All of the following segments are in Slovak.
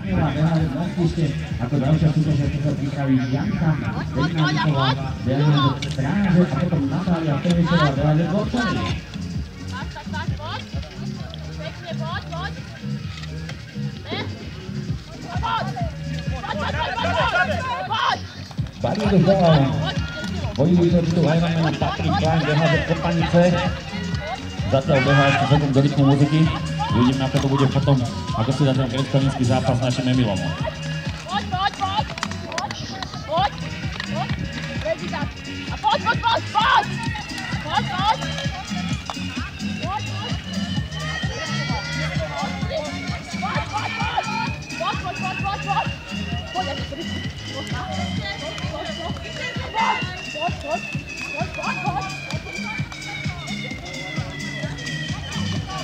Ako ďalšia súťažiačka sa pripraví Janka Bejnániková, Bejnánik Stráže a potom Natália Feničová, Bejnánik Lopčany. Bariéru dole. Bojujúce tu Ironmana Patrik Klein, Bejnánik Kopanice. Zatiaľ behá ešte sekund do rytmu muziky. Uvidíme, ako to bude potom, ako si dá ten predstavnícky zápas s našim Emilom.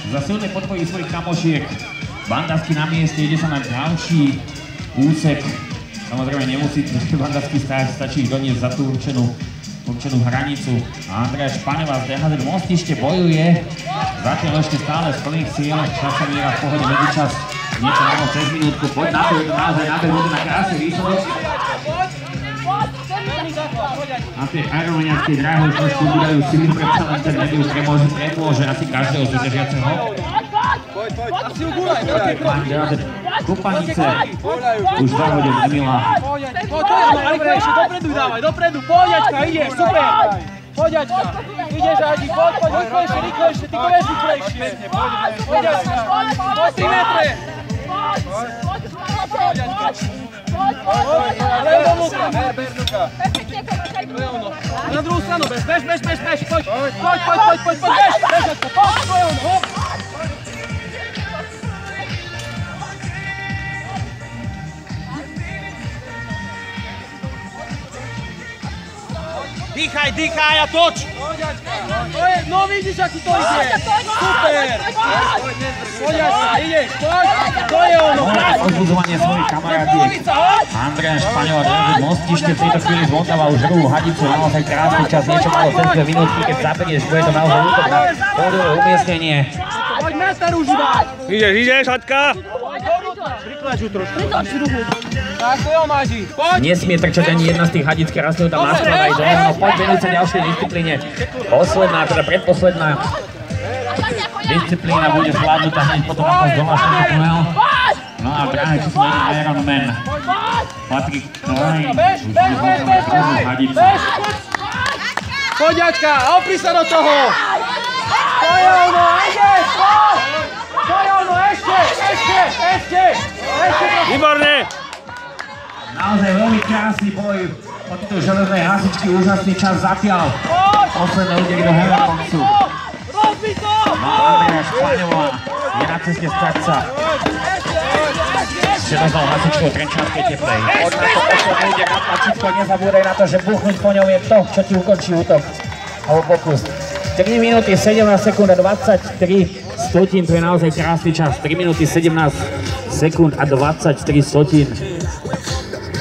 Za silné podpory svojich kamošiek Bandavský na mieste, ide sa na ďalší úsek. Samozrejme nemusí Bandavský stáť, stačí doniesť za tú určenú hranicu. A Andrea Špaňová z DHZ Mostište bojuje. Zatiaľ ešte stále z plných síl, časomiera v pohode medzičas. Niečo málo cez minútku, poď na to, je to naozaj nádej, bude na krásny výsledok. Na tej ironmaniackej dráhe už trošku udajú síly, predsa len ten Emil premôže asi každého súťažiaceho. Asi ju gulaj, gulaj. Kopanice už zahodil Emila. Rýchlejšie, dopredu dávaj, dopredu, poďačka, ideš, super. Poďačka, ideš Adi, poď, rýchlejšie, ty to vieš rýchlejšie. Poďačka, poď 3 metre. Levo Luka, Herbert Luka. Na druhú stranu, bež, poď, bež, Dýchaj a toč! No vidíš, aký to ide! Super! Poďačka, ideš, poď! To je ono! Odbudzovanie svojich kamarátiek. Andrea Špaňová, DHZ Mostište v tejto chvíli zmontáva už druhú hadicu, naozaj krásny čas, niečo malo cez 2 minútky, keď zaberieš, bude to naozaj útok na pódiové umiestnenie. Poď meter už iba! Ideš, Haďka! Prikláč ju trošku. Tak to jo, Máži, poď! Nesmie trčať ani jedna z tých hadic, ktorá stojí tam naskladá aj dole, no poď venúť sa ďalšej disciplíne. Posledná, teda predposledná disciplína bude zvládnutá hneď potom ako z domášeného tunel. No a dráhe číslo 1 Ironman Patrik Klein už bude zvládnuť druhú hadicu. Poďačka, opri sa do toho! To je ono, ideš, poď! To je ono, ešte! Výborne! Naozaj veľmi krásny boj o tieto železnej hasičky, úžasný čas zatiaľ. Posledné údery do Heverkoncu. Robí to! No Andrea Špaňová je na ceste stať sa železnou hasičkou Trenčanskej Teplej. Poď na to posledný úder na tlačítko, nezabúdaj na to, že buchnúť po ňom je to, čo ti ukončí útok alebo pokus. 3 minúty 17 sekúnd a 23 stotín, to je naozaj krásny čas. 3 minúty 17 sekúnd a 23 stotín.